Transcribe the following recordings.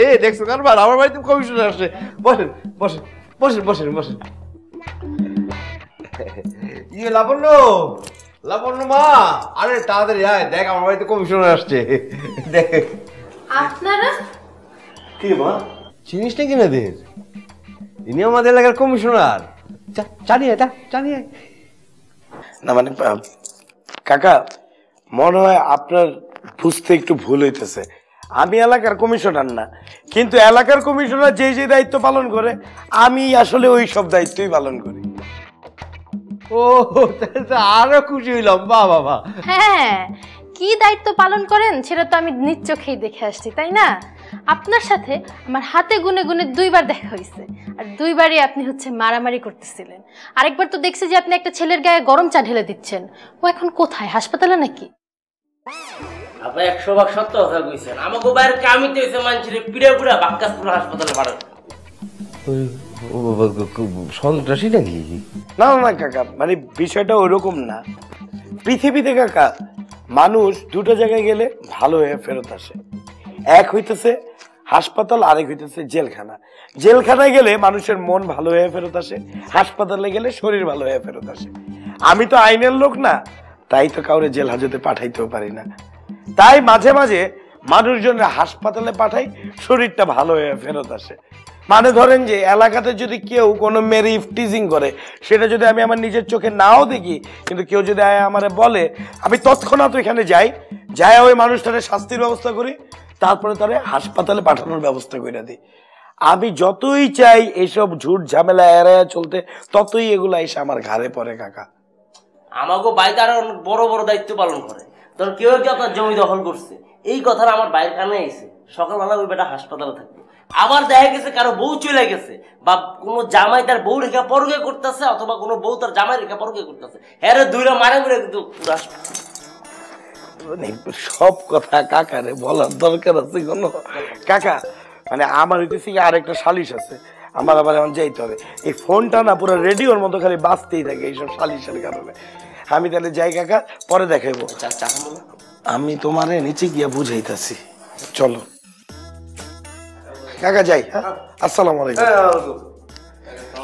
দেখছো কারবার আমার বাড়িতে কমিশনার আসছে। বসেন বসেন বসেন বসেন বসেন। ইয়ে লাবণ্য, লাবণ্য মা, আরে তাড়াতাড়ি আয়, দেখ আমার বাড়িতে কমিশনার আসছে। দেখ আপনারা কি মা চিনিস না কিনা দের, ইনি আমাদের এলাকার কমিশনার। জানিয়ে জানিয়ে না মানে কাকা, মনে হয় আপনার বুঝতে একটু ভুল হইতেছে। আমি এলাকার কমিশনার না, কিন্তু এলাকার কমিশনার যে যে দায়িত্ব পালন করে আমি আসলে ওই সব দায়িত্বই পালন করি। ও আরো খুশি হইলাম, বাহ বাবা। হ্যাঁ, কি দায়িত্ব পালন করেন সেটা তো আমি নিজ চোখেই দেখে আসছি, তাই না? আপনার সাথে আমার হাতে গুনে গুনে 2বার দেখা হয়েছে, আর 2বারই আপনি হচ্ছে মারামারি করতেছিলেন। আরেকবার তো দেখছি যে আপনি একটা ছেলের গায়ে গরম চা ঢেলে দিচ্ছেন। ও এখন কোথায়, হাসপাতালে নাকি? আপনি 100 ভাগ সত্য কথা কইছেন। আমাকে বাইরে কামিতে হইছে মানুষের পিড়ে পুরা বাক্কাসপুর হাসপাতালে পাঠান। সন্ত্রাসী নাকি? না না কাকা, মানে বিষয়টা ওইরকম না। পৃথিবীতে কাকা মানুষ দুটো জায়গায় গেলে ভালো হয়ে ফেরত আসে। এক হইতেছে হাসপাতাল, আরেক হইতেছে জেলখানা। জেলখানায় গেলে মানুষের মন ভালো হয়ে ফেরত আসে, হাসপাতালে গেলে শরীর ভালো হয়ে ফেরত আসে। আমি তো আইনের লোক না, তাই তো কাউরে জেল হাজতে পাঠাইতেও পারি না। তাই মাঝে মাঝে মানুষজনরা হাসপাতালে পাঠাই, শরীরটা ভালো হয়ে ফেরত আসে। মানে ধরেন যে এলাকাতে যদি কেউ কোনো মেয়ের ইফটিজিং করে, সেটা যদি আমি আমার নিজের চোখে নাও দেখি, কিন্তু কেউ যদি আমারে বলে, আমি তৎক্ষণাৎ এখানে যাই, ওই মানুষটার শাস্তির ব্যবস্থা করি, তারপরে তারে হাসপাতালে পাঠানোর ব্যবস্থা করে দিই। আমি যতই চাই এইসব ঝুট ঝামেলা এড়ায় চলতে, ততই এগুলা এসে আমার ঘাড়ে পড়ে কাকা। আমাকে বাইরে আরো অনেক বড় বড় দায়িত্ব পালন করে। ধর কেউ কি আপনার জমি দখল করছে, এই কথাটা আমার বাইরের কানে আইছে। সকালবেলা ওই বেটা হাসপাতালে থাকবে, আবার দেখা গেছে কারো বউ চলে গেছে, বা কোনো জামাই তার বউ রেখা পরকে করতেছে, অথবা কোনো বউ তার জামাই রেখা পরকে করতেছে। হ্যাঁ রে, 2টা মারে ঘুরে কিন্তু সব কথা কাকারে বলার দরকার আছে কোনো? কাকা মানে আমার হইতেছি আরেকটা সালিশ আছে, আমার আবার এখন যাইতে হবে। এই ফোনটা না পুরো রেডিওর মতো খালি বাজতেই থাকে এইসব সালিশের কারণে। আমি তাহলে যাই কাকা, পরে দেখাইবো। আমি তোমারে নিচে গিয়া বুঝাইতেছি, চলো কাকা যাই। হ্যাঁ, আসসালামু আলাইকুম।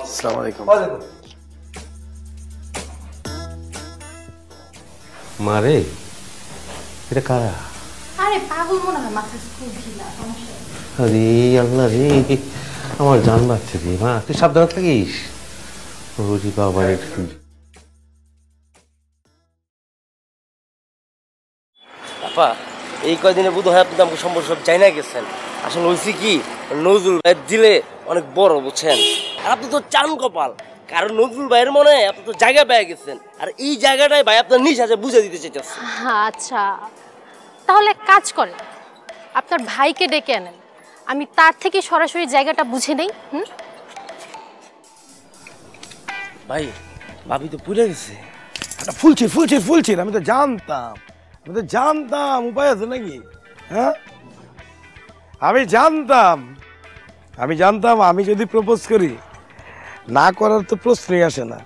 আসসালামু আলাইকুম। মারে এটা কারা? আরে পাগল মনে হয়, মাথা স্কুল ঢিলা, সমস্যা। আরে আল্লাহ রে, আমার জান বাচ্চা রে। মা তুই সাবধানে থাকিস। ওরে বাবা রে। আপা, এই কয়দিনে বোধ হয় আপনি তো আমাকে সম্পর্ক সব চাই না গেছেন। আসলে হয়েছে কি, নজরুল ভাই দিলে অনেক বড়, বুঝছেন? আর আপনি তো চান কপাল, কারণ নজরুল ভাইয়ের মনে হয় আপনি তো জায়গা পেয়ে গেছেন, আর এই জায়গাটাই ভাই আপনার নিজ হাতে বুঝে দিতে চাইতেছে। আচ্ছা, তাহলে এক কাজ করেন, আপনার ভাইকে ডেকে আনেন, আমি তার থেকে সরাসরি জায়গাটা বুঝে নেই। ভাই, ভাবি তো পুড়ে গেছে। ফুলছি আমি তো জানতাম, উপায় আছে নাকি? হ্যাঁ, আমি জানতাম আমি যদি প্রপোজ করি, না করার তো প্রশ্নই আসে না।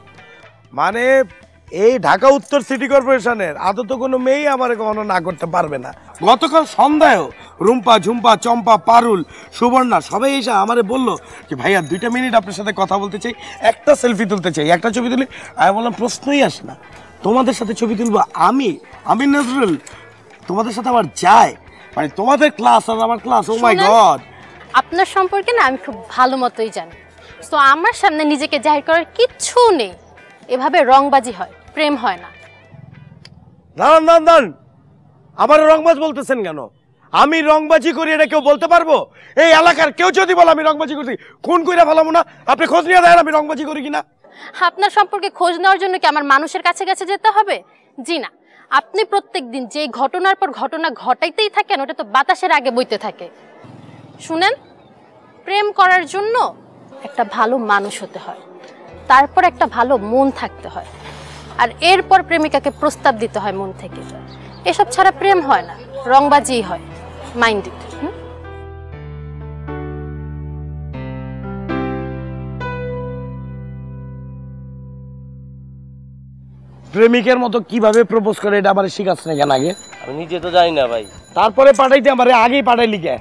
মানে এই ঢাকা উত্তর সিটি কর্পোরেশনের আদত কোনো মেয়েই আমার কখনো না করতে পারবে না। গতকাল সন্ধ্যায়ও রুম্পা, ঝুম্পা, চম্পা, পারুল, সুবর্ণা সবাই এসে আমারে বললো যে ভাইয়া 2টা মিনিট আপনার সাথে কথা বলতে চাই, একটা সেলফি তুলতে চাই, একটা ছবি তুলি। আমি বললাম প্রশ্নই আসে না, তোমাদের সাথে ছবি তুলবো আমি নজরুল, তোমাদের সাথে আমার যায়, মানে তোমাদের ক্লাস আর আমার ক্লাস। ও মাই গড, আপনার সম্পর্কে না আমি খুব ভালো মতোই জানি। তো আমার সামনে নিজেকে জাহির করার কিচ্ছু নেই। এভাবে রংবাজি হয়, প্রেম হয় না। দাঁড়ান, আমার রংবাজ বলতেছেন কেন? আমি রংবাজি করি এটা কেউ বলতে পারবো? এই এলাকার কেউ যদি বলে আমি রংবাজি করছি, খুন কইরা ফেলামো না? আপনি খোঁজ নিয়ে দেখেন আমি রংবাজি করি কিনা। আপনার সম্পর্কে খোঁজ নেওয়ার জন্য কি আমার মানুষের কাছে কাছে যেতে হবে? জি না, আপনি প্রত্যেকদিন যে ঘটনার পর ঘটনা ঘটাইতেই থাকেন, ওটা তো বাতাসের আগে বইতে থাকে। শুনেন, প্রেম করার জন্য একটা ভালো মানুষ হতে হয়, তারপর একটা ভালো মন থাকতে হয়, আর এরপর প্রেমিকাকে প্রস্তাব দিতে হয় মন থেকে। এসব ছাড়া প্রেম হয় না, রংবাজি হয়। Mind it. প্রেমিকের মতো কিভাবে প্রপোজ করে এটা আমার শিখাচ্ছ না কেন আগে? আমি নিজে তো জানি না ভাই। তারপরে পাঠাইতে আমারে আগেই পাঠাইলি কে?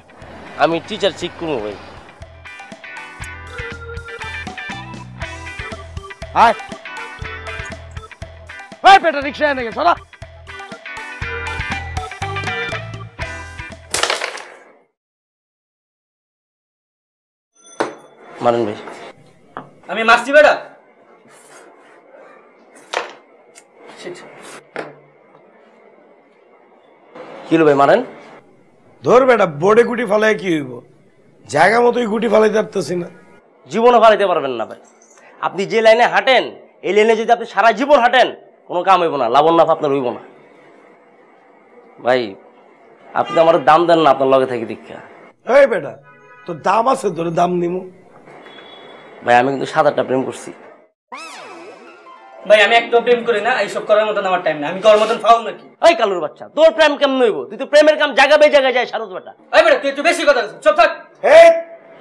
আমি টিচার ঠিক করবো ভাই। আয় ওই বেটা রিকশা এনে গেছে সরা। মারেন ভাই। আমি মারছি বেটা। কি হলো ভাই মারেন? ধর বেটা বোর্ডে গুটি ফালাই কি হইব, জায়গা মতোই গুটি ফালাইতে পারতেছি না। জীবনও ফালাইতে পারবেন না ভাই। আপনি যে লাইনে হাঁটেন এই লাইনে যদি আপনি সারা জীবন হাঁটেন কোনো কাম হইব না, লাভ আপনার হইব না ভাই। আপনি আমার দাম দেন না আপনার লগে থাকি দীক্ষা। এই বেটা তোর দাম আছে, তোর দাম নিমু ভাই। আমি কিন্তু 7-8টা প্রেম করছি ভাই। আমি একটু প্রেম করি না, এইসব করার মতন আমার টাইম না। আমি করার মতন ফাউল নাকি? ওই কালুর বাচ্চা, তোর প্রেম কেমন হইব? তুই তো প্রেমের কাম জায়গা বে জায়গায় যায় সারস বেটা। ওই বেটা তুই একটু বেশি কথা বলছিস, চুপ থাক। এই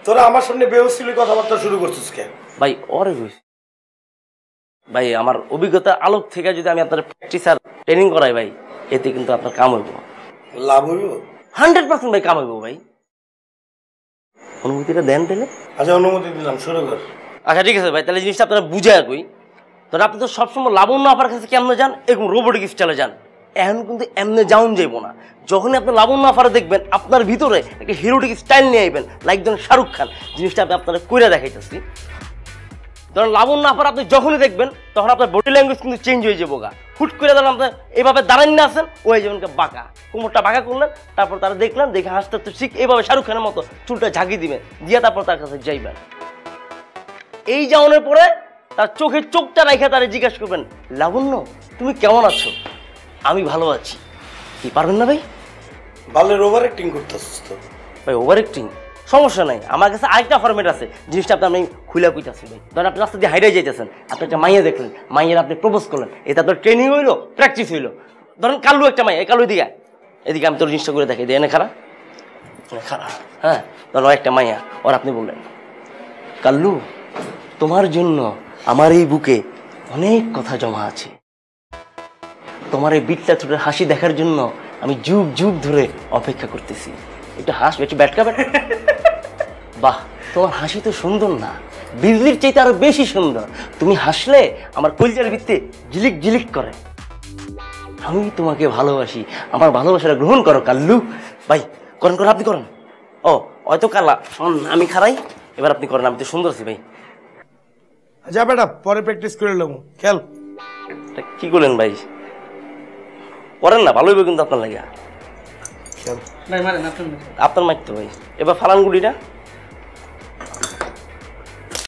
তোরা আমার সামনে বেহসিলি কথাবার্তা শুরু করছিস কেন? ভাই ওরে হইছে ভাই। আমার অভিজ্ঞতার আলোক থেকে যদি আমি আপনার প্র্যাকটিস আর ট্রেনিং করাই ভাই, এতে কিন্তু আপনার কাম হইব, লাভ হইব 100% ভাই কাম হইব ভাই। অনুমতিটা দেন তাহলে? আচ্ছা অনুমতি দিলাম, শুরু কর। আচ্ছা ঠিক আছে ভাই, তাহলে জিনিসটা আপনারা বুঝে কই। তবে আপনি তো সবসময় লাবণ্য আপার কাছে কেমনে যান, এরকম রোবোটিক স্টাইলে যান। এখন কিন্তু এমনি যাউন যাইব না। যখনই আপনি লাবণ্য আপারে দেখবেন আপনার ভিতরে একটা হিরোটিক স্টাইল নিয়ে আইবেন, লাইক ধরেন শাহরুখ খান। জিনিসটা আমি আপনারা কইরা দেখাইতেছি। ধরেন লাবণ্য আপার আপনি যখনই দেখবেন তখন আপনার বডি ল্যাঙ্গুয়েজ কিন্তু চেঞ্জ হয়ে যাবো গা। হুট করে ধরেন আপনি এইভাবে দাঁড়ান না আছেন, ওই যেমনকে বাঁকা কোমরটা বাঁকা করলেন, তারপর তারা দেখলেন, দেখে হাসতে হাসতে ঠিক এইভাবে শাহরুখ খানের মতো চুলটা ঝাঁকি দিবেন, দিয়ে তারপর তার কাছে যাইবেন। এই যাওয়ানোর পরে তার চোখের চোখটা রাইখা তারা জিজ্ঞাসা করবেন, লাবণ্য তুমি কেমন আছো? আমি ভালো আছি। কি পারবেন না ভাই? ভালো ওভার অ্যাক্টিং করতেছিস তো ভাই। ওভার অ্যাক্টিং সমস্যা নাই, আমার কাছে আরেকটা ফরম্যাট আছে। জিনিসটা আপনি আমি খুলে কইতাছি ভাই। ধরেন আপনি রাস্তা দিয়ে হাইডে যাইতেছেন, আপনি একটা মাইয়া দেখলেন, মাইয়ের আপনি প্রপোজ করলেন, এতে আপনার ট্রেনিং হইলো, প্র্যাকটিস হইলো। ধরেন কাল্লু একটা মাইয়া, এই কাল্লু দিকে এদিকে আমি তোর জিনিসটা করে দেখি, এনে খারাপ খারাপ। হ্যাঁ ধরো একটা মাইয়া, ওর আপনি বললেন, কাল্লু তোমার জন্য আমার এই বুকে অনেক কথা জমা আছে। তোমার এই বিটটা ছোট হাসি দেখার জন্য আমি যুগ যুগ ধরে অপেক্ষা করতেছি। একটু হাস, একটু ব্যাটকা ব্যাট। বাহ, তোমার হাসি তো সুন্দর না, বিজলির চাইতে আরো বেশি সুন্দর। তুমি হাসলে আমার কলিজার ভিত্তে ঝিলিক ঝিলিক করে। আমি তোমাকে ভালোবাসি, আমার ভালোবাসাটা গ্রহণ করো কাল্লু। ভাই করেন করেন, আপনি করেন। ও হয়তো কালা শোন, আমি খারাই, এবার আপনি করেন। আমি তো সুন্দর আছি ভাই। আচ্ছা বেটা পরে প্র্যাকটিস করে নেবো, খেল। কি করলেন ভাই? করেন না, ভালো হইবে কিন্তু আপনার লাগে। খেল ভাই মারেন, আপনার মাইক তো ভাই। এবার ফালান গুলিটা।